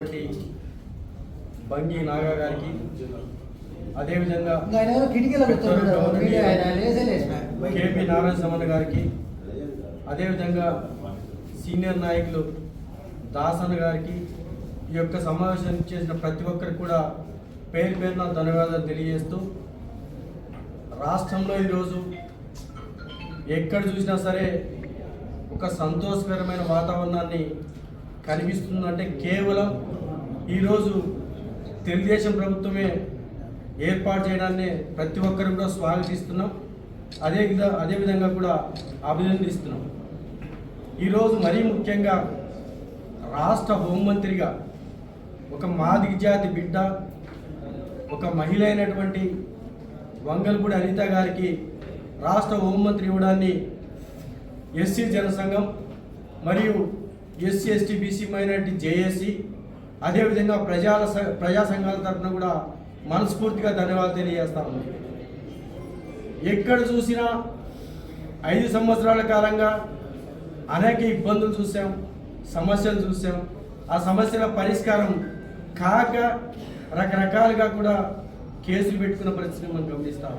బంగి నాగా గారికి అదేవిధంగా కేపీ నారాయణ సమన్న గారికి అదేవిధంగా సీనియర్ నాయకులు దాసన్న గారికి ఈ యొక్క సమావేశానికి చేసిన ప్రతి ఒక్కరికి కూడా పేరు పేరున ధన్యవాదాలు తెలియజేస్తూ రాష్ట్రంలో ఈరోజు ఎక్కడ చూసినా సరే ఒక సంతోషకరమైన వాతావరణాన్ని కనిపిస్తుందంటే కేవలం ఈరోజు తెలుగుదేశం ప్రభుత్వమే ఏర్పాటు చేయడాన్ని ప్రతి ఒక్కరు కూడా స్వాగతిస్తున్నాం. అదేవిధంగా కూడా అభినందిస్తున్నాం. ఈరోజు మరీ ముఖ్యంగా రాష్ట్ర హోంమంత్రిగా ఒక మాదిగ జాతి బిడ్డ, ఒక మహిళ అయినటువంటి వంగల్పూడి అనిత గారికి రాష్ట్ర హోంమంత్రి ఇవ్వడాన్ని ఎస్సీ జనసంఘం మరియు SC ST BC minority JAC అదేవిధంగా ప్రజా సంఘాల తరఫున కూడా మనస్ఫూర్తిగా ధన్యవాదాలు తెలియజేస్తా ఉంది. ఎక్కడ చూసినా 5 సంవత్సరాల కాలంగా అనేక ఇబ్బందులు చూసాం, సమస్యలు చూసాం. ఆ సమస్యల పరిష్కారం కాక రకరకాలుగా కూడా కేసులు పెట్టుకున్న పరిస్థితిని మనం గమనిస్తాం.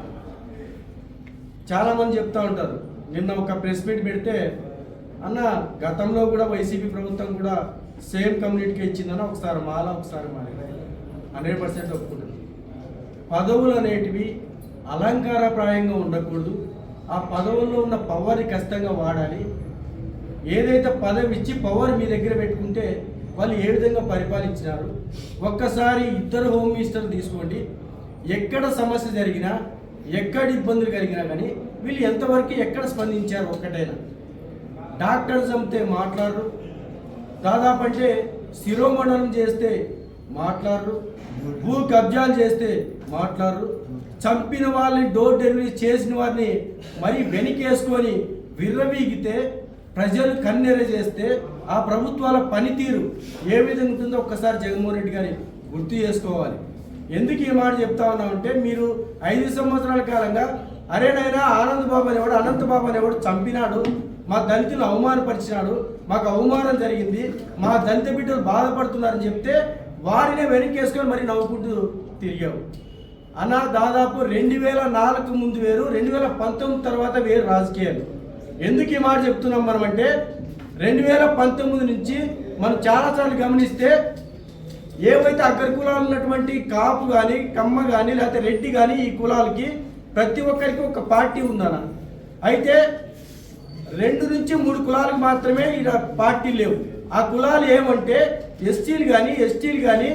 చాలామంది చెప్తూ ఉంటారు, నిన్న ఒక ప్రెస్ మీట్ పెడితే అన్న గతంలో కూడా వైసీపీ ప్రభుత్వం కూడా సేమ్ కమ్యూనిటీకి ఇచ్చిందని ఒకసారి మాల ఒకసారి మాల 100% ఒప్పుకుంటుంది. పదవులు అనేటివి అలంకారప్రాయంగా ఉండకూడదు. ఆ పదవుల్లో ఉన్న పవర్ని ఖచ్చితంగా వాడాలి. ఏదైతే పదవి ఇచ్చి పవర్ మీ దగ్గర పెట్టుకుంటే వాళ్ళు ఏ విధంగా పరిపాలించినారు ఒక్కసారి 2 హోమ్ మినిస్టర్లు తీసుకోండి. ఎక్కడ సమస్య జరిగినా ఎక్కడ ఇబ్బందులు కలిగినా కానీ వీళ్ళు ఎంతవరకు ఎక్కడ స్పందించారు ఒక్కటైనా. డాక్టర్ చంపితే మాట్లాడరు, దాదాపు అంటే శిరోమండలం చేస్తే మాట్లాడరు, భూ కబ్జాలు చేస్తే మాట్లాడరు, చంపిన వాళ్ళని డోర్ డెలివరీ చేసిన వారిని మరీ వెనకేసుకొని విర్రవీగితే ప్రజలు కన్నెర చేస్తే ఆ ప్రభుత్వాల పనితీరు ఏ విధంగా ఉంటుందో ఒక్కసారి జగన్మోహన్ రెడ్డి గారి గుర్తు చేసుకోవాలి. ఎందుకు ఈ మాట చెప్తా ఉన్నామంటే, మీరు 5 సంవత్సరాల కాలంగా అరేనైనా ఆనంద్ బాబు అనేవాడు అనంత బాబు అనేవాడు చంపినాడు, మా దళితులు అవమానపరిచినాడు, మాకు అవమానం జరిగింది, మా దళిత బిడ్డలు బాధపడుతున్నారని చెప్తే వారినే వెనకేసుకొని మరి నవ్వుకుంటూ తిరిగావు అన్న. దాదాపు 2004 ముందు వేరు, 2019 తర్వాత వేరు రాజకీయాలు. ఎందుకు ఈ మాట చెప్తున్నాం మనం అంటే, 2019 నుంచి మనం చాలాసార్లు గమనిస్తే ఏవైతే అగ్ర కులాలు ఉన్నటువంటి కాపు కానీ కమ్మ కానీ లేకపోతే రెడ్డి కానీ ఈ కులాలకి ప్రతి ఒక్కరికి ఒక పార్టీ ఉందన్న. అయితే 2 నుంచి 3 కులాలకు మాత్రమే ఇలా పార్టీ లేవు. ఆ కులాలు ఏమంటే ఎస్సీలు కానీ ఎస్టీలు కానీ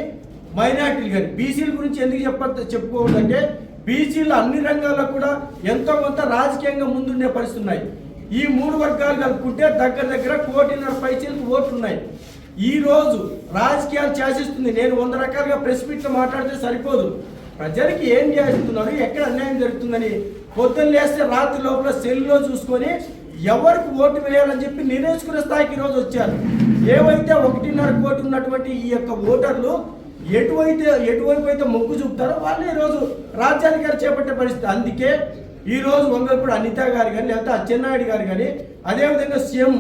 మైనార్టీలు కానీ. బీసీల గురించి ఎందుకు చెప్పుకోవద్దంటే, బీసీలు అన్ని రంగాల్లో కూడా ఎంతో కొంత రాజకీయంగా ముందుండే పరిస్థితి ఉన్నాయి. ఈ 3 వర్గాలు కలుపుకుంటే దగ్గర 1.5 కోటి ఓట్లు ఉన్నాయి. ఈరోజు రాజకీయాలు శాసిస్తుంది. నేను 100 రకాలుగా ప్రెస్ మీట్లో మాట్లాడితే సరిపోదు. ప్రజలకి ఏం చేస్తున్నారు, ఎక్కడ అన్యాయం జరుగుతుందని పొద్దున్న లేస్తే రాత్రి లోపల సెల్లో చూసుకొని ఎవరికి ఓటు వేయాలని చెప్పి నిర్ణయించుకునే స్థాయికి ఈరోజు వచ్చారు. ఏవైతే 1.5 కోటి ఉన్నటువంటి ఈ యొక్క ఓటర్లు ఎటువైపు అయితే మొగ్గు చూపుతారో వాళ్ళే ఈరోజు రాజ్యాధికారి చేపట్టే పరిస్థితి. అందుకే ఈరోజు వంగల్పూడి అనిత గారు కానీ లేకపోతే అచ్చెన్నాయుడు గారు కానీ అదేవిధంగా సీఎం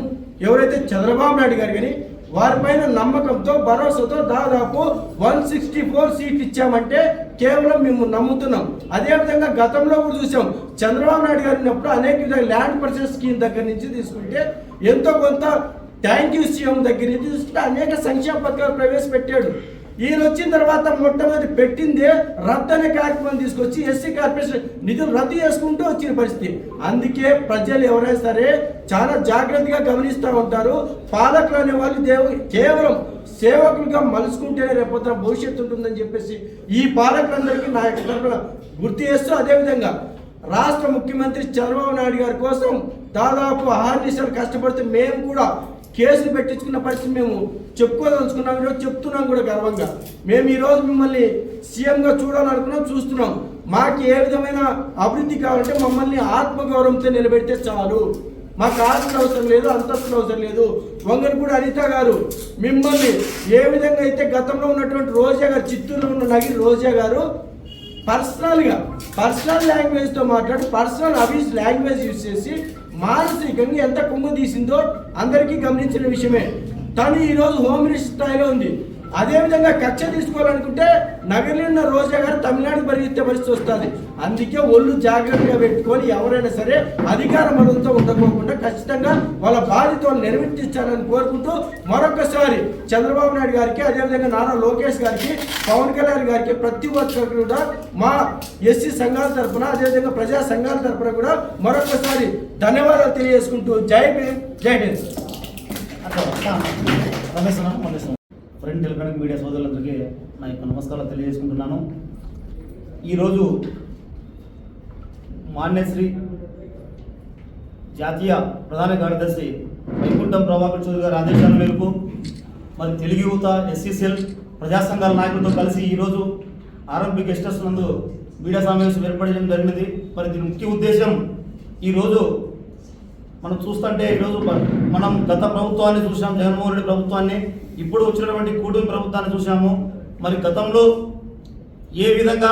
ఎవరైతే చంద్రబాబు నాయుడు గారు కానీ వారిపైన నమ్మకంతో భరోసాతో దాదాపు 164 సీట్లు ఇచ్చామంటే కేవలం మేము నమ్ముతున్నాం. అదేవిధంగా గతంలో కూడా చూసాం, చంద్రబాబు నాయుడు గారు ఉన్నప్పుడు అనేక విధంగా ల్యాండ్ పర్చేస్ స్కీమ్ దగ్గర నుంచి తీసుకుంటే ఎంతో కొంత థ్యాంక్ యూ సీఎం దగ్గర నుంచి తీసుకుంటే అనేక సంక్షేమ పథకాలు ప్రవేశపెట్టాడు. ఈయన వచ్చిన తర్వాత మొట్టమొదటి పెట్టిందే రద్దు అనే కార్యక్రమం తీసుకొచ్చి ఎస్సీ కార్పొరేషన్ నిధులు రద్దు చేసుకుంటూ వచ్చిన పరిస్థితి. అందుకే ప్రజలు ఎవరైనా సరే చాలా జాగ్రత్తగా గమనిస్తూ ఉంటారు. పాలకులు అనే వాళ్ళు కేవలం సేవకులుగా మలుచుకుంటేనే రేపొద్దున భవిష్యత్తు ఉంటుందని చెప్పేసి ఈ పాలకులందరికీ నా యొక్క తరఫున గుర్తు చేస్తూ, అదేవిధంగా రాష్ట్ర ముఖ్యమంత్రి చంద్రబాబు నాయుడు గారి కోసం దాదాపు 6 నిమిషాలు కష్టపడితే మేము కూడా కేసులు పెట్టించుకున్న పరిస్థితి మేము చెప్పుకోదలుచుకున్నాం. ఈరోజు చెప్తున్నాం కూడా గర్వంగా. మేము ఈరోజు మిమ్మల్ని సీఎంగా చూడాలనుకున్నాం, చూస్తున్నాం. మాకు ఏ విధమైన అభివృద్ధి కావాలంటే మమ్మల్ని ఆత్మగౌరవంతో నిలబెడితే చాలు. మాకు ఆస్తులు అవసరం లేదు, అంతస్తులు అవసరం లేదు. వంగల్పూడి అనిత గారు మిమ్మల్ని ఏ విధంగా అయితే గతంలో ఉన్నటువంటి రోజా గారు, చిత్తూరులో ఉన్న నగిరి రోజా గారు పర్సనల్ లాంగ్వేజ్తో మాట్లాడి పర్సనల్ అబ్యూస్ లాంగ్వేజ్ యూజ్ చేసి మానసికంగా ఎంత కుంగు తీసిందో అందరికీ గమనించిన విషయమే. తను ఈరోజు హోమ్ మినిస్టర్ స్థాయిలో ఉంది. అదేవిధంగా కక్ష తీసుకోవాలనుకుంటే నగరంలో ఉన్న రోజా గారు తమిళనాడుకు పరిగెత్తే పరిస్థితి వస్తుంది. అందుకే ఒళ్ళు జాగ్రత్తగా పెట్టుకొని ఎవరైనా సరే అధికార బలంతో ఉండకోకుండా ఖచ్చితంగా వాళ్ళ బాధ్యతలు నిర్వర్తించాలని కోరుకుంటూ మరొకసారి చంద్రబాబు నాయుడు గారికి, అదేవిధంగా నారా లోకేష్ గారికి, పవన్ కళ్యాణ్ గారికి ప్రతి ఒక్కరు కూడా మా ఎస్సీ సంఘాల తరఫున, అదేవిధంగా ప్రజా సంఘాల తరఫున కూడా మరొకసారి ధన్యవాదాలు తెలియజేసుకుంటూ జై భీమ్, జై హింద్. ఫ్రెండ్ ఎలక్ట్రానిక్ మీడియా సోదరులందరికీ నా యొక్క నమస్కారాలు తెలియజేసుకుంటున్నాను. ఈరోజు మాన్యశ్రీ జాతీయ ప్రధాన కార్యదర్శి వైకుంఠం ప్రభాకర్ చౌదరి గారి ఆదేశాల మేరకు మరి తెలుగు యువత, ఎస్సీసీఎల్, ప్రజా సంఘాల నాయకులతో కలిసి ఈరోజు ఆర్ఎంపీ గెస్ట్ హౌస్ నందు మీడియా సమావేశం ఏర్పడడం జరిగినది. మరి దీని ముఖ్య ఉద్దేశం, ఈరోజు మనం చూస్తుంటే ఈరోజు మనం గత ప్రభుత్వాన్ని చూసాం, జగన్మోహన్ రెడ్డి ప్రభుత్వాన్ని, ఇప్పుడు వచ్చినటువంటి కూటమి ప్రభుత్వాన్ని చూసాము. మరి గతంలో ఏ విధంగా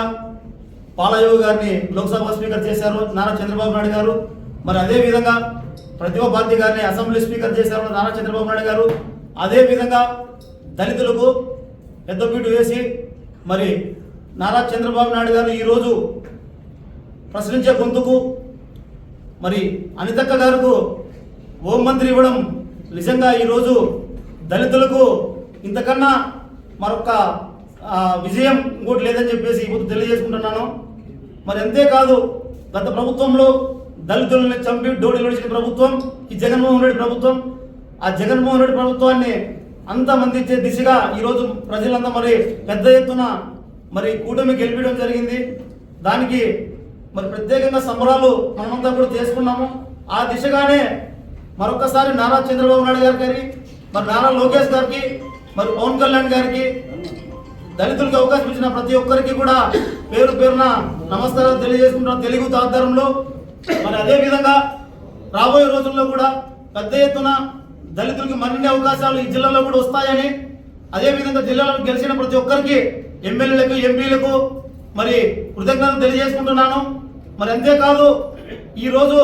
పాలయోగి గారిని లోక్సభ స్పీకర్ చేశారు నారా చంద్రబాబు నాయుడు గారు, మరి అదేవిధంగా ప్రతిభా భారతి గారిని అసెంబ్లీ స్పీకర్ చేశారు నారా చంద్రబాబు నాయుడు గారు, అదేవిధంగా దళితులకు పెద్దపీట వేసి మరి నారా చంద్రబాబు నాయుడు గారు ఈరోజు ప్రశ్నించే గొంతుకు మరి అనితక్క గారికి హోంమంత్రి ఇవ్వడం నిజంగా ఈరోజు దళితులకు ఇంతకన్నా మరొక విజయం ఇంకోటి లేదని చెప్పేసి ఇప్పుడు తెలియజేసుకుంటున్నాను. మరి అంతేకాదు, గత ప్రభుత్వంలో దళితులని చంపి డోడీలు నడిచిన ప్రభుత్వం ఈ జగన్మోహన్ రెడ్డి ప్రభుత్వం. ఆ జగన్మోహన్ రెడ్డి ప్రభుత్వాన్ని అంతమందించే దిశగా ఈరోజు ప్రజలంతా మరి పెద్ద ఎత్తున మరి కూటమి గెలిపించడం జరిగింది. దానికి మరి ప్రత్యేకంగా సంబరాలు మనమంతా కూడా చేసుకున్నాము. ఆ దిశగానే మరొకసారి నారా చంద్రబాబు నాయుడు గారికి, మరి నారా లోకేష్ గారికి, మరి పవన్ కళ్యాణ్ గారికి, దళితులకు అవకాశం ఇచ్చిన ప్రతి ఒక్కరికి కూడా పేరు పేరున నమస్కారాలు తెలియజేసుకుంటున్నాం తెలుగు ఆధారంలో. మరి అదేవిధంగా రాబోయే రోజుల్లో కూడా పెద్ద ఎత్తున దళితులకి మరిన్ని అవకాశాలు ఈ జిల్లాలో కూడా వస్తాయని, అదేవిధంగా జిల్లాలో గెలిచిన ప్రతి ఒక్కరికి, ఎమ్మెల్యేలకు, ఎంపీలకు మరి కృతజ్ఞతలు తెలియజేసుకుంటున్నాను. మరి అంతేకాదు, ఈరోజు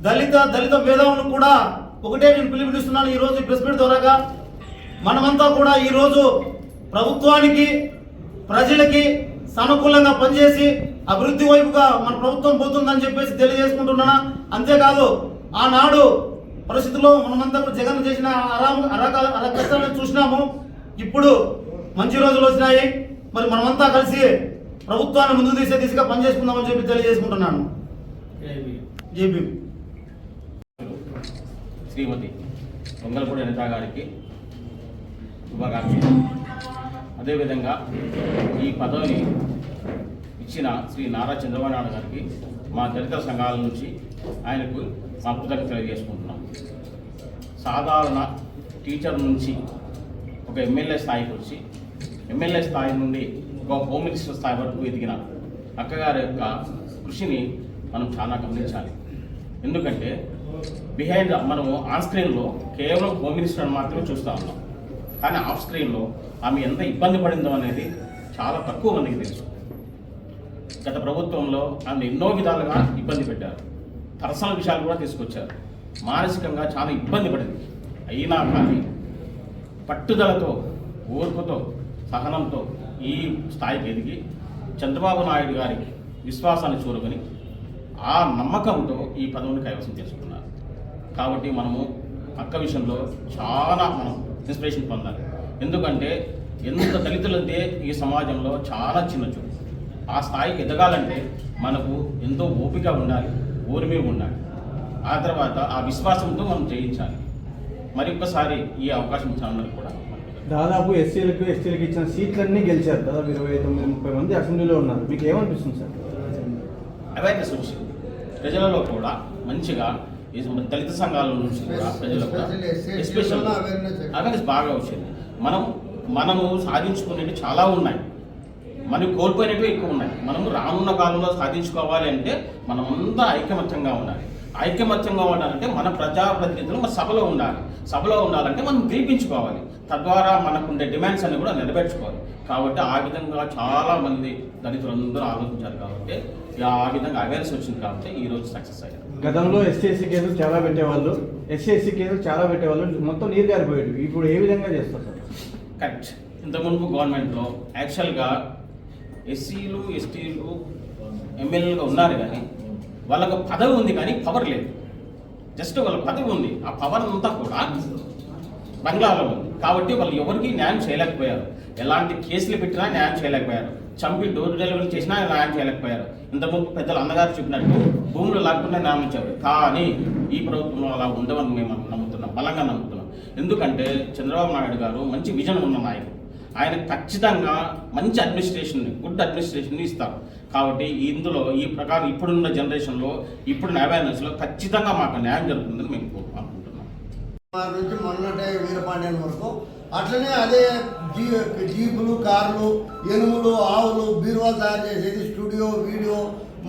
దళిత మేధావులు కూడా ఒకటే నేను పిలుపునిస్తున్నాను ఈరోజు ప్రెస్ మీట్ ద్వారాగా. మనమంతా కూడా ఈరోజు ప్రభుత్వానికి, ప్రజలకి సానుకూలంగా పనిచేసి అభివృద్ధి వైపుగా మన ప్రభుత్వం పోతుందని చెప్పేసి తెలియజేసుకుంటున్నాను. అంతేకాదు, ఆనాడు పరిస్థితుల్లో మనమంతా కూడా జగన్ చేసిన కష్టాలను చూసినాము. ఇప్పుడు మంచి రోజులు వచ్చినాయి. మరి మనమంతా కలిసి ప్రభుత్వాన్ని ముందుకు తీసే దిశగా పనిచేసుకుందామని చెప్పి తెలియజేసుకుంటున్నాను. జేబీ శ్రీమతి పొంగల్పూడి అనిత గారికి శుభాకాంక్షలు. అదేవిధంగా ఈ పదవిని ఇచ్చిన శ్రీ నారా చంద్రబాబు నాయుడు గారికి మా దళిత సంఘాల నుంచి ఆయనకు మా కృతజ్ఞతలు తెలియజేసుకుంటున్నాం. సాధారణ టీచర్ నుంచి ఒక ఎమ్మెల్యే స్థాయికి వచ్చి, ఎమ్మెల్యే స్థాయి నుండి ఒక హోమ్ మినిస్టర్ స్థాయి వరకు ఎదిగిన అక్కగారి యొక్క కృషిని మనం చాలా గమనించాలి. ఎందుకంటే బిహైండ్ మనము ఆన్ స్క్రీన్లో కేవలం హోమ్ మినిస్టర్ మాత్రమే చూస్తూ ఉన్నాం, కానీ ఆఫ్ స్క్రీన్లో ఆమె ఎంత ఇబ్బంది పడిందో అనేది చాలా తక్కువ మందికి తెలుసు. గత ప్రభుత్వంలో ఆమె ఎన్నో విధాలుగా ఇబ్బంది పెట్టారు, పర్సనల్ విషయాలు కూడా తీసుకొచ్చారు, మానసికంగా చాలా ఇబ్బంది పడింది. అయినా కానీ పట్టుదలతో, ఓర్పుతో, సహనంతో ఈ స్థాయికి ఎదిగి చంద్రబాబు నాయుడు గారికి విశ్వాసాన్ని చూరుకొని ఆ నమ్మకంతో ఈ పదవిని కైవసం చేసుకున్నారు. కాబట్టి మనము అక్క విషయంలో చాలా మనం ఇన్స్పిరేషన్ పొందాలి. ఎందుకంటే ఎంత దళితులంటే ఈ సమాజంలో చాలా చిన్న చూపు. ఆ స్థాయికి ఎదగాలంటే మనకు ఎంతో ఓపిక ఉండాలి, ఓర్మి ఉండాలి. ఆ తర్వాత ఆ విశ్వాసంతో మనం జయించాలి. మరి ఒక్కసారి ఈ అవకాశం ఇచ్చిన కూడా దాదాపు ఎస్సీలకు ఎస్టీలకు ఇచ్చిన సీట్లన్నీ గెలిచారు. దాదాపు 29-30 మంది అసెంబ్లీలో ఉన్నారు. మీకు ఏమనిపిస్తుంది సార్? అవేర్నెస్ వచ్చింది ప్రజలలో కూడా మంచిగా. దళిత సంఘాల నుంచి కూడా ప్రజలకు కూడా ఎస్పెషల్ అవేర్నెస్ బాగా వచ్చింది. మనము సాధించుకునేవి చాలా ఉన్నాయి, మనకు కోల్పోయినవి ఎక్కువ ఉన్నాయి. మనము రానున్న కాలంలో సాధించుకోవాలి అంటే మనమంతా ఐకమత్యంగా ఉండాలి. ఐకమత్యంగా ఉండాలంటే మన ప్రజాప్రతినిధులు మన సభలో ఉండాలి. సభలో ఉండాలంటే మనం గెలిపించుకోవాలి. తద్వారా మనకు ఉండే డిమాండ్స్ అన్ని కూడా నెరవేర్చుకోవాలి. కాబట్టి ఆ విధంగా చాలామంది దళితులందరూ ఆలోచించారు. కాబట్టి ఆ విధంగా అవేర్నెస్ వచ్చింది కాబట్టి ఈరోజు సక్సెస్ అయ్యారు. గతంలో ఎస్సీ కేసులు చాలా పెట్టేవాళ్ళు, ఎస్సీ కేసులు చాలా పెట్టేవాళ్ళు, మొత్తం నీరు గారిపోయాడు. ఇప్పుడు ఏ విధంగా చేస్తారు సార్? కరెక్ట్. ఇంతకుముందు గవర్నమెంట్లో యాక్చువల్గా ఎస్సీలు ఎస్టీలు ఎమ్మెల్యేలుగా ఉన్నారు కానీ వాళ్ళకు పదవి ఉంది కానీ పవర్ లేదు. జస్ట్ వాళ్ళ పదవి ఉంది, ఆ పవర్ అంతా కూడా బంగ్లాలో ఉంది. కాబట్టి వాళ్ళు ఎవరికి న్యాయం చేయలేకపోయారు. ఎలాంటి కేసులు పెట్టినా న్యాయం చేయలేకపోయారు. చంపి డోర్ డెలివరీ చేసినా న్యాయం చేయలేకపోయారు. ఇంతకుముందు పెద్దలు అన్నగారు చెప్పినట్టు భూములు లాక్కుండా న్యాయం ఇచ్చారు. కానీ ఈ ప్రభుత్వంలో అలా ఉండవని మేము నమ్ముతున్నాం, బలంగా నమ్ముతున్నాం. ఎందుకంటే చంద్రబాబు నాయుడు గారు మంచి విజన్ ఉన్న నాయకుడు. ఆయన ఖచ్చితంగా మంచి అడ్మినిస్ట్రేషన్, గుడ్ అడ్మినిస్ట్రేషన్ ఇస్తారు. కాబట్టి ఇందులో ఈ ప్రకారం ఇప్పుడున్న జనరేషన్లో ఇప్పుడున్న అవేర్నెస్లో ఖచ్చితంగా మాకు న్యాయం జరుగుతుందని మేము అనుకుంటున్నాం. నుంచి మొన్నటే వీరపాండ్యం వరకు అట్లనే అదే జీపులు, కార్లు, ఎనుములు, ఆవులు, బీరువాలు తయారు చేసేది, స్టూడియో, వీడియో,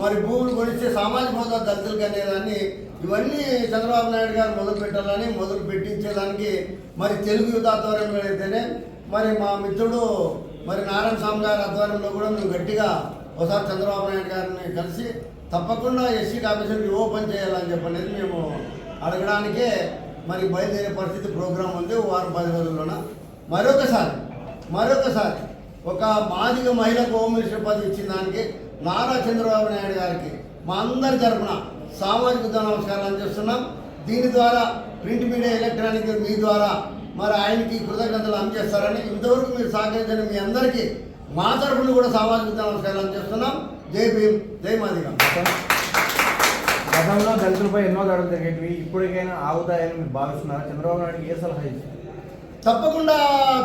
మరి భూములు కొనిస్తే సామాజిక హోదా దళితులకు అనేదాన్ని ఇవన్నీ చంద్రబాబు నాయుడు గారు మొదలు పెట్టాలని, మొదలు పెట్టించేదానికి మరి తెలుగు యువత ఆధ్వర్యంలో అయితేనే మరి మా మిత్రుడు మరి నారాయణ స్వామి గారి ఆధ్వర్యంలో కూడా మేము గట్టిగా ఒకసారి చంద్రబాబు నాయుడు గారిని కలిసి తప్పకుండా ఎస్సీ కమిషన్కి ఓపెన్ చేయాలని చెప్పనేది మేము అడగడానికే మరి బయలుదేరే పరిస్థితి ప్రోగ్రాం ఉంది. వారం 10 రోజుల్లోన మరొకసారి ఒక మాదిగ మహిళకు హోమ్ మినిస్టర్ పదవి ఇచ్చిన దానికి నారా చంద్రబాబు నాయుడు గారికి మా అందరి తరఫున సామాజిక నమస్కారాలు చేస్తున్నాం. దీని ద్వారా ప్రింట్ మీడియా, ఎలక్ట్రానిక్ మీ ద్వారా మరి ఆయనకి కృతజ్ఞతలు అందజేస్తారని ఇంతవరకు మీరు సహకరించిన మీ అందరికీ మా తరఫున కూడా సామాజిక నమస్కారాలు చేస్తున్నాం. జై భీమ్, జై మాదిగ. గతంలో దళితులపై ఎన్నో దాడులు జరిగేవి, ఇప్పటికైనా ఆగుతాయని మీరు భావిస్తున్నారా? చంద్రబాబు నాయుడుకి ఏ సలహా ఇచ్చారు? తప్పకుండా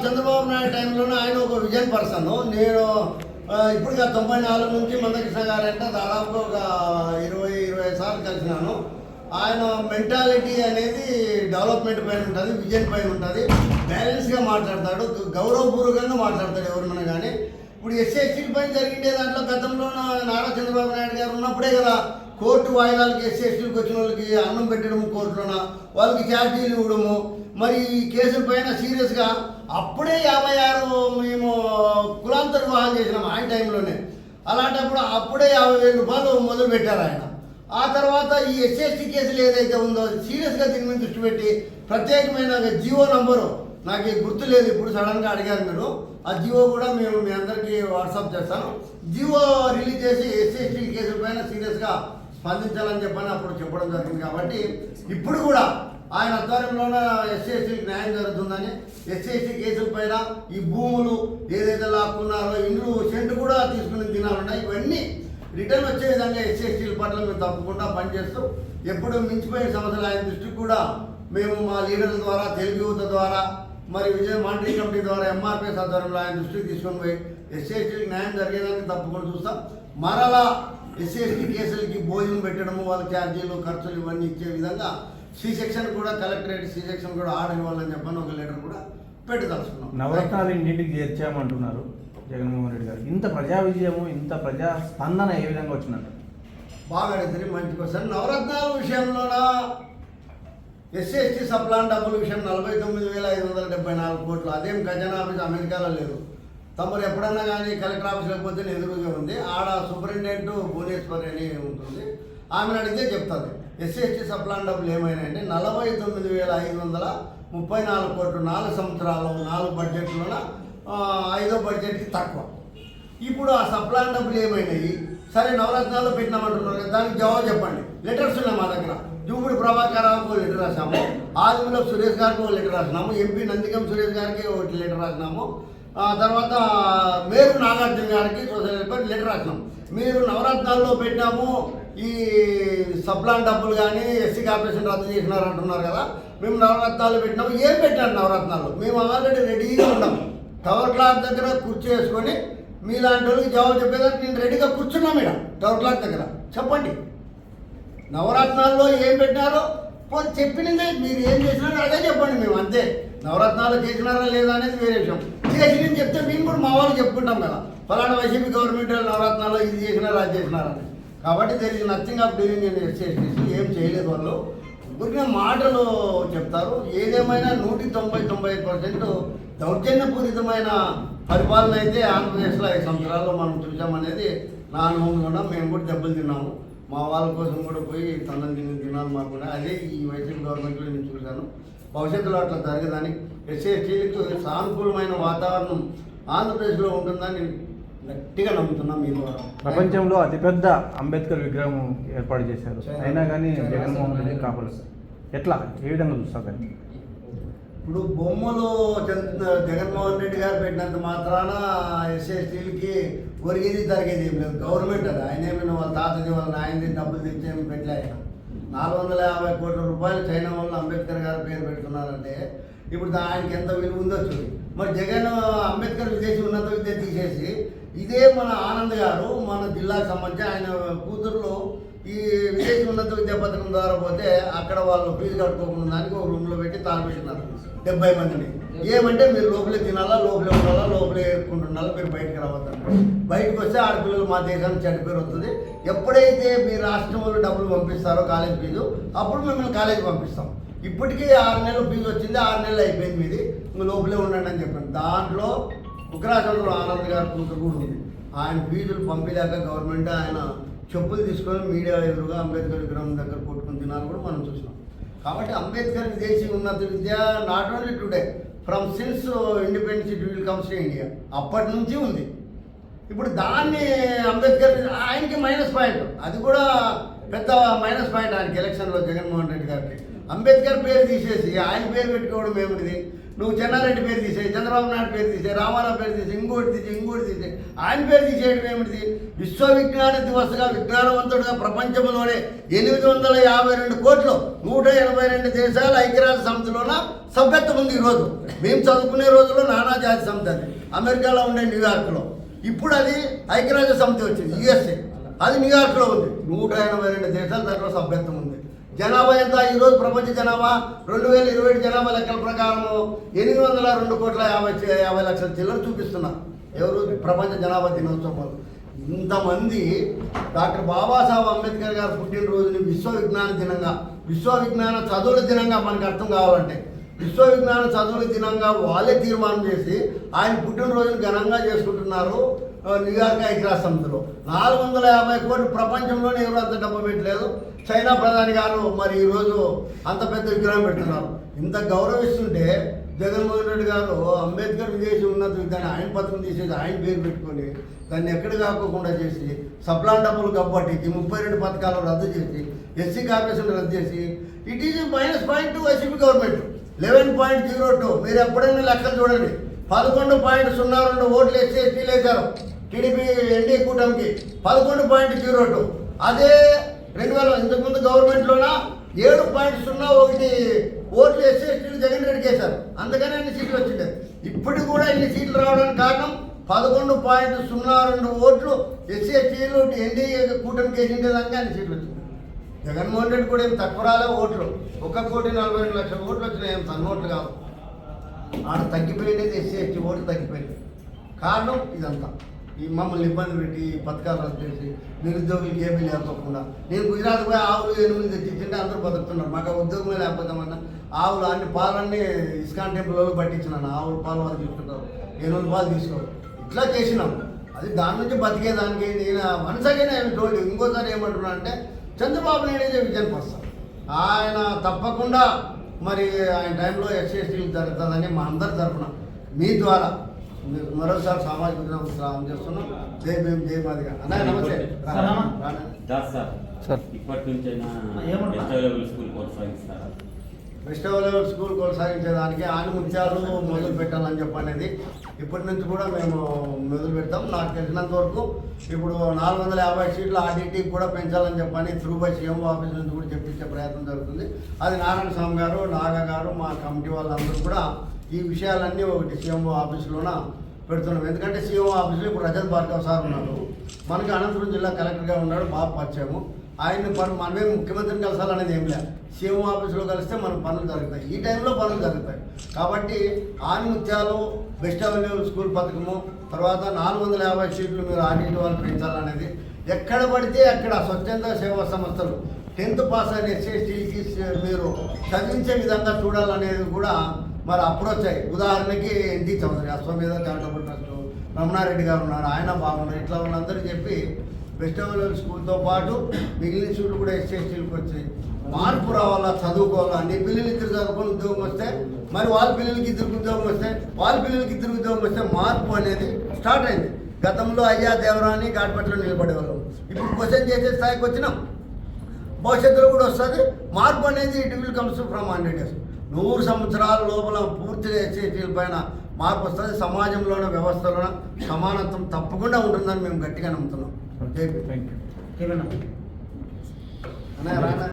చంద్రబాబు నాయుడు టైంలోనే ఆయన ఒక విజన్ పర్సన్. నేను ఇప్పుడు 94 నుంచి మందకృష్ణ గారు అంటే దాదాపు ఒక 20-25 సార్లు కలిసినాను. ఆయన మెంటాలిటీ అనేది డెవలప్మెంట్ పైన ఉంటుంది, విజన్ పైన ఉంటుంది. బ్యాలెన్స్గా మాట్లాడతాడు, గౌరవపూర్వకంగా మాట్లాడతాడు ఎవరిమైనా కానీ. ఇప్పుడు ఎస్సీ పైన జరిగిండే దాంట్లో గతంలో నారా చంద్రబాబు నాయుడు గారు ఉన్నప్పుడే కదా కోర్టు వాయిదాలకి ఎస్సీలకు వచ్చిన వాళ్ళకి అన్నం పెట్టడము, కోర్టులోన వాళ్ళకి ఛార్జీలు ఇవ్వడము, మరి ఈ కేసుల పైన సీరియస్గా అప్పుడే 56 మేము కులాంతర వివాహం చేసినాం ఆయన టైంలోనే. అలాంటప్పుడు అప్పుడే 50,000 రూపాయలు మొదలు పెట్టారు ఆయన. ఆ తర్వాత ఈ ఎస్సీ కేసులు ఏదైతే ఉందో సీరియస్గా దీని మీద దృష్టి పెట్టి ప్రత్యేకమైన జియో నంబరు నాకు గుర్తు లేదు, ఇప్పుడు సడన్గా అడిగారు మీరు. ఆ జియో కూడా మేము మీ అందరికీ వాట్సాప్ చేస్తాను. జియో రిలీజ్ చేసి ఎస్సీ కేసుల పైన సీరియస్గా స్పందించాలని చెప్పని అప్పుడు చెప్పడం జరిగింది. కాబట్టి ఇప్పుడు కూడా ఆయన ఆధ్వర్యంలోన ఎస్సీకి న్యాయం జరుగుతుందని, ఎస్సీ కేసుల పైన ఈ భూములు ఏదైతే లాక్కున్నారో ఇండ్లు సెంటు కూడా తీసుకుని దినాలున్నాయి, ఇవన్నీ రిటర్న్ వచ్చే విధంగా ఎస్సీల పట్ల మేము తప్పకుండా పనిచేస్తూ ఎప్పుడు మించిపోయిన సమస్యలు ఆయన దృష్టికి కూడా మేము మా లీడర్ల ద్వారా, తెలుగు యువత ద్వారా, మరి విజయ మాండరీ కమిటీ ద్వారా, ఎంఆర్పిఎస్ ఆధ్వర్యంలో ఆయన దృష్టికి తీసుకొని పోయి ఎస్సీకి న్యాయం జరిగేదానికి తప్పకుండా చూస్తాం. మరలా ఎస్సీ కేసులకి భోజనం పెట్టడము, వాళ్ళ ఛార్జీలు, ఖర్చులు ఇవన్నీ ఇచ్చే విధంగా సెక్షన్ కూడా కలెక్టరేట్ సెక్షన్ కూడా ఆర్డర్ ఇవ్వాలని చెప్పని ఒక లెటర్ కూడా పెట్టదలుచుకున్నాం. నవరత్నాలు ఇంటింటికి చేర్చామంటున్నారు జగన్మోహన్ రెడ్డి గారు. ఇంత ప్రజా విజయము, ఇంత ప్రజా స్పందన ఏ విధంగా వచ్చిందంట? బాగా అడిగితే మంచి క్వశ్చన్. నవరత్నాల విషయంలోన ఎస్సీ సప్లాన్ డబ్బుల విషయం 49,574 కోట్లు. అదేం ఖజానా ఆఫీస్ అమెరికాలో లేదు. తమరు ఎప్పుడన్నా కానీ కలెక్టర్ ఆఫీస్ లేకపోతే ఎదురుగా ఉంది. ఆడ సూపరింటెండెంట్ భువనేశ్వరి అని ఉంటుంది, ఆమెను అడిగితే చెప్తుంది. ఎస్సీ సప్లాన్ డబ్బులు ఏమైనాయంటే 49,534 కోట్లు. 4 సంవత్సరాలు 4 బడ్జెట్లోన 5వ బడ్జెట్కి తక్కువ. ఇప్పుడు ఆ సప్లాన్ డబ్బులు ఏమైనాయి? సరే నవరత్నాల్లో పెట్టినామంటున్నారు కదా, దానికి జవాబు చెప్పండి. లెటర్స్ ఉన్నాయి మా దగ్గర. జూపుడి ప్రభాకర్ రావుకు లెటర్ రాసాము, ఆదిమూలపు సురేష్ గారికి ఒక లెటర్ రాసినాము, ఎంపీ నందిగం సురేష్ గారికి ఒకటి లెటర్ రాసినాము, తర్వాత మేరు నాగార్జున గారికి లెటర్ రాసినాం. మీరు నవరత్నాల్లో పెట్టినాము, ఈ సప్లాన్ డబ్బులు కానీ ఎస్సీ కార్పొరేషన్ రద్దు చేసినారు అంటున్నారు కదా, మేము నవరత్నాలు పెట్టినాము. ఏం పెట్టాను నవరత్నాలు? మేము ఆల్రెడీ రెడీగా ఉన్నాం. టవర్ క్లాక్ దగ్గర కుర్చీ వేసుకొని మీలాంటి వాళ్ళకి జవాబు చెప్పేదానికి నేను రెడీగా కూర్చున్నాం. ఇక్కడ టవర్ క్లాక్ దగ్గర చెప్పండి నవరత్నాల్లో ఏం పెట్టినారో పోనీ చెప్పినదే మీరు ఏం చేసినారో అదే చెప్పండి. మేము అంతే, నవరత్నాలు చేసినారా లేదా అనేది వేరే విషయం. చేసి చెప్తే మేము కూడా మా వాళ్ళు చెప్పుకుంటాం కదా, ఫలానా వైసీపీ గవర్నమెంట్ నవరత్నాల్లో ఇది చేసినారా అది చేసినారని. కాబట్టి there is nothing of doing in SC. ఏం చేయలేదు వాళ్ళు, ఊరికే మాటలు చెప్తారు. ఏదేమైనా 190-95% దౌర్జన్యపూరితమైన పరిపాలన అయితే ఆంధ్రప్రదేశ్లో 5 సంవత్సరాల్లో మనం చూసామనేది నా అనుభవంలో. మేము కూడా దెబ్బలు తిన్నాము, మా వాళ్ళ కోసం కూడా పోయి తనని తినాలి మాకు కూడా. అదే ఈ వైసీపీ గవర్నమెంట్లో నేను చూశాను. భవిష్యత్తులో అట్లా జరగదని, ఎస్సీ ఎస్టీలకు సానుకూలమైన వాతావరణం ఆంధ్రప్రదేశ్లో ఉంటుందని గట్టిగా నమ్ముతున్నాం. మీ ద్వారా ప్రపంచంలో అతిపెద్ద అంబేద్కర్ విగ్రహం ఏర్పాటు చేశారు, అయినా కానీ జగన్మోహన్ రెడ్డి కాపాడు. ఎట్లా, ఏ విధంగా చూస్తారు? ఇప్పుడు బొమ్మలు జగన్మోహన్ రెడ్డి గారు పెట్టినంత మాత్రాన ఎస్సీ ఎస్టీలకి ఒరిగేది తరిగేది ఏం లేదు. గవర్నమెంట్ అది, ఆయన ఏమైనా వాళ్ళ తాతది వాళ్ళ నాయనది డబ్బులు తెచ్చేమి పెట్టలే. ఆయన 450 కోట్ల రూపాయలు చైనా వాళ్ళు అంబేద్కర్ గారి పేరు పెడుతున్నారంటే ఇప్పుడు ఆయనకి ఎంత విలువ ఉందో చూడు. మరి జగన్ అంబేద్కర్ విదేశీ ఉన్నత విద్య తీసేసి ఇదే మన ఆనంద్ గారు మన జిల్లాకు సంబంధించి ఆయన కూతుర్లు ఈ విదేశీ ఉన్నత విద్యా పథకం ద్వారా పోతే అక్కడ వాళ్ళు ఫీజు కట్టుకోకుండా దానికి ఒక రూమ్లో పెట్టి తాళపెట్టినారు 70 మందిని. ఏమంటే మీరు లోపలే తినాలా, లోపలే ఉండాలా, లోపలే ఏరుకుంటుండాలా, మీరు బయటకు రావద్దండి. బయటకు వస్తే ఆడపిల్లలు మా దేశానికి చెడ్డ పేరు వస్తుంది. ఎప్పుడైతే మీ రాష్ట్రంలో డబ్బులు పంపిస్తారో కాలేజ్ ఫీజు, అప్పుడు మిమ్మల్ని కాలేజీ పంపిస్తాం. ఇప్పటికీ 6 నెలలు ఫీజు వచ్చింది, 6 నెలలు అయిపోయింది మీది, మీరు లోపలే ఉండండి అని చెప్పాను. దాంట్లో ఉగ్రాచంద్ర ఆనంద్ గారి కూతురు కూడా ఉంది. ఆయన ఫీజులు పంపిలేక గవర్నమెంట్ ఆయన చెప్పులు తీసుకొని మీడియా ఎదురుగా అంబేద్కర్ విగ్రహం దగ్గర కొట్టుకుని తినాలని కూడా మనం చూసినాం. కాబట్టి అంబేద్కర్ విదేశీ ఉన్నత విద్య not only today, from since independence it will comes to India, అప్పటి నుంచి ఉంది. ఇప్పుడు దాన్ని అంబేద్కర్ ఆయనకి మైనస్ పాయింట్, అది కూడా పెద్ద మైనస్ పాయింట్ ఆయనకి ఎలక్షన్లో జగన్మోహన్ రెడ్డి గారికి. అంబేద్కర్ పేరు తీసేసి ఆయన పేరు పెట్టుకోవడం ఏమిటిది? నువ్వు చెన్నారెడ్డి పేరు తీసేయి, చంద్రబాబు నాయుడు పేరు తీసేయి, రామారావు పేరు తీసేయి, ఇంకోటి తీసేయి, ఆయన పేరు తీసేయడం ఏమిటిది? విశ్వవిజ్ఞాన దివస్గా విజ్ఞానవంతుడుగా ప్రపంచంలోనే 852 కోట్లు 182 దేశాల ఐక్యరాజ్య సమితిలోన సభ్యత్వం ఉంది. ఈరోజు మేము చదువుకునే రోజుల్లో నానాజాతి సమితి అది అమెరికాలో ఉండే న్యూయార్క్లో. ఇప్పుడు అది ఐక్యరాజ్య సమితి వచ్చింది USA, అది న్యూయార్క్లో ఉంది. 182 దేశాల దాంట్లో సభ్యత్వం ఉంది. జనాభా ఎంత ఈరోజు? ప్రపంచ జనాభా 2027 జనాభా లెక్కల ప్రకారం 802 కోట్ల 50 లక్షల చిల్లర చూపిస్తున్నారు. ఎవరు? ప్రపంచ జనాభా దినోత్సవం. ఇంతమంది డాక్టర్ బాబాసాహెబ్ అంబేద్కర్ గారు పుట్టినరోజుని విశ్వవిజ్ఞాన దినంగా, విశ్వవిజ్ఞాన చదువుల దినంగా మనకు అర్థం కావాలంటే విశ్వవిజ్ఞాన చదువుల దినంగా వాళ్ళే తీర్మానం చేసి ఆయన పుట్టినరోజుని ఘనంగా చేసుకుంటున్నారు న్యూయార్క్ ఐక్యరాజ్య సమితిలో. 450 కోట్లు ప్రపంచంలోనే ఎవరు అంత డబ్బు పెట్టలేదు. చైనా ప్రధాని గారు మరి ఈరోజు అంత పెద్ద విగ్రహం పెడుతున్నారు. ఇంత గౌరవిస్తుంటే జగన్మోహన్ రెడ్డి గారు అంబేద్కర్ విదేశీ ఉన్నత విద్యని ఆయన పథకం తీసేసి ఆయన పేరు పెట్టుకొని దాన్ని ఎక్కడ కాకోకుండా చేసి సప్లాన్ డబ్బులు కప్పట్టి 32 పథకాలు రద్దు చేసి ఎస్సీ కార్పొరేషన్ రద్దు చేసి it is minus point to YCP government. 11.02 మీరు ఎప్పుడైనా లెక్కలు చూడండి. 11.02 ఓట్లు ఎస్సీ ఎస్టీలు వేశారు టీడీపీ ఎన్డీ కూటమికి 11.02. అదే 2000 ఇంతకుముందు గవర్నమెంట్లోన 7.01 ఓట్లు ఎస్సీ ఎస్టీలు జగన్ రెడ్డికి వేశారు. అందుకని అన్ని సీట్లు వచ్చిండే. ఇప్పుడు కూడా ఇన్ని సీట్లు రావడానికి కారణం 11.02 ఓట్లు ఎస్సీ ఎస్టీలు ఎన్డీఏ కూటమికి వేసిండే దానికి అన్ని సీట్లు వచ్చింది. జగన్మోహన్ రెడ్డి కూడా ఏం తక్కువ రాలే ఓట్లు, 1,42,00,000 ఓట్లు వచ్చినాయి. ఏం సన్న ఓట్లు కాదు. ఆడ తగ్గిపోయినది ఎస్సీ ఎస్టీ ఓట్లు తగ్గిపోయింది. కారణం ఇదంతా ఈ మమ్మల్ని ఇబ్బంది పెట్టి పథకాలు రద్దు చేసి నిరుద్యోగులకి ఏమీ లేకపోకుండా. నేను గుజరాత్ పోయి ఆవులు 8 తెచ్చిచ్చింటే అందరూ బతుకుతున్నారు. మాకు ఉద్యోగమే లేకపోతామన్నా ఆవులు అన్ని పాలన్నీ ఇస్కాన్ టెంపుల్లో పట్టించినాను. ఆవుల పాలు వాళ్ళు తీసుకుంటారు, 8 పాలు తీసుకోరు. ఇట్లా చేసినాం. అది దాని నుంచి బతికేదానికి నేను మనసగానే ఏమి చూడండి. ఇంకోసారి ఏమంటున్నా అంటే చంద్రబాబు నాయుడు విజన్ పర్సన్. ఆయన తప్పకుండా మరి ఆయన టైంలో ఎస్సీ ఎస్టీలు జరుగుతుందని మా అందరి తరఫున మీ ద్వారా మరోసారి సామాజిక ఉద్యమం చేస్తున్నాం. జై భీమ్, జై మాదిగా. అన్నయ్య నమస్తే. సార్ ఇప్పటి నుంచైనా స్కూల్ కొనసాగిస్తారా? బెస్ట్ లెవెల్ స్కూల్ కొనసాగించేదానికి ఆనిముత్యాలు మొదలు పెట్టాలని చెప్పనేది ఇప్పటి నుంచి కూడా మేము మొదలు పెడతాం. నాకు తెలిసినంత వరకు ఇప్పుడు 450 సీట్లు ఆర్డీటీకి కూడా పెంచాలని చెప్పని త్రూ బై సీఎం ఆఫీస్ నుంచి కూడా చెప్పించే ప్రయత్నం జరుగుతుంది. అది నారాయణ స్వామి గారు, నాగా గారు, మా కమిటీ వాళ్ళందరూ కూడా ఈ విషయాలన్నీ ఒకటి సీఎం ఆఫీస్లోన పెడుతున్నాం. ఎందుకంటే సీఎం ఆఫీస్లో ఇప్పుడు రజత్ భార్గవ్ సార్ ఉన్నారు, మనకి అనంతపురం జిల్లా కలెక్టర్గా ఉన్నాడు, బాగా పరిచయము. ఆయన మనమే ముఖ్యమంత్రిని కలసాలనేది ఏం లేదు. సీఎం ఆఫీస్లో కలిస్తే మనకు పనులు జరుగుతాయి. ఈ టైంలో పనులు జరుగుతాయి. కాబట్టి ఆనిముత్యాలు, బెస్ట్ అవైలబుల్ స్కూల్ పథకము, తర్వాత 450 సీట్లు మీరు ఆర్డీటీ వాళ్ళు పెంచాలనేది, ఎక్కడ పడితే అక్కడ స్వచ్ఛంద సేవా సంస్థలు 10th పాస్ అయిన ఎస్సీ ఎస్టీకి మీరు చదివించే విధంగా చూడాలనేది కూడా మరి అప్రోచ్ అయ్యి. ఉదాహరణకి ఎన్టీ చౌదరి, అశ్వమేధ చారిటబుల్ ట్రస్ట్, రమణారెడ్డి గారు ఉన్నారు, ఆయన బాగున్నారు. ఇట్లా వాళ్ళందరూ చెప్పి వెజిటబుల్ స్కూల్తో పాటు మిగిలిన సీట్లు కూడా ఎస్సీలకు వచ్చాయి. మార్పు రావాలా, చదువుకోవాలా. నీ పిల్లలు ఇద్దరు చదువుకొని ఉద్యోగం వస్తే, మరి వాళ్ళ పిల్లలకి ఇద్దరికి ఉద్యోగం వస్తే, వాళ్ళ పిల్లలకి ఇద్దరికి ఉద్యోగం వస్తే మార్పు అనేది స్టార్ట్ అయింది. గతంలో అయ్యా దేవరాని ఘాట్పట్లో నిలబడేవాళ్ళం, ఇప్పుడు క్వశ్చన్ చేసే స్థాయికి వచ్చినాం. భవిష్యత్తులో కూడా వస్తుంది మార్పు అనేది. It will comes from 100 years. 100 సంవత్సరాల లోపల పూర్తిగా ఎస్సీల పైన మార్పు వస్తుంది. సమాజంలోన వ్యవస్థలోన సమానత్వం తప్పకుండా ఉంటుందని మేము గట్టిగా నమ్ముతున్నాం. Thank you. ఏమన్నా అన్నయ్య రానా?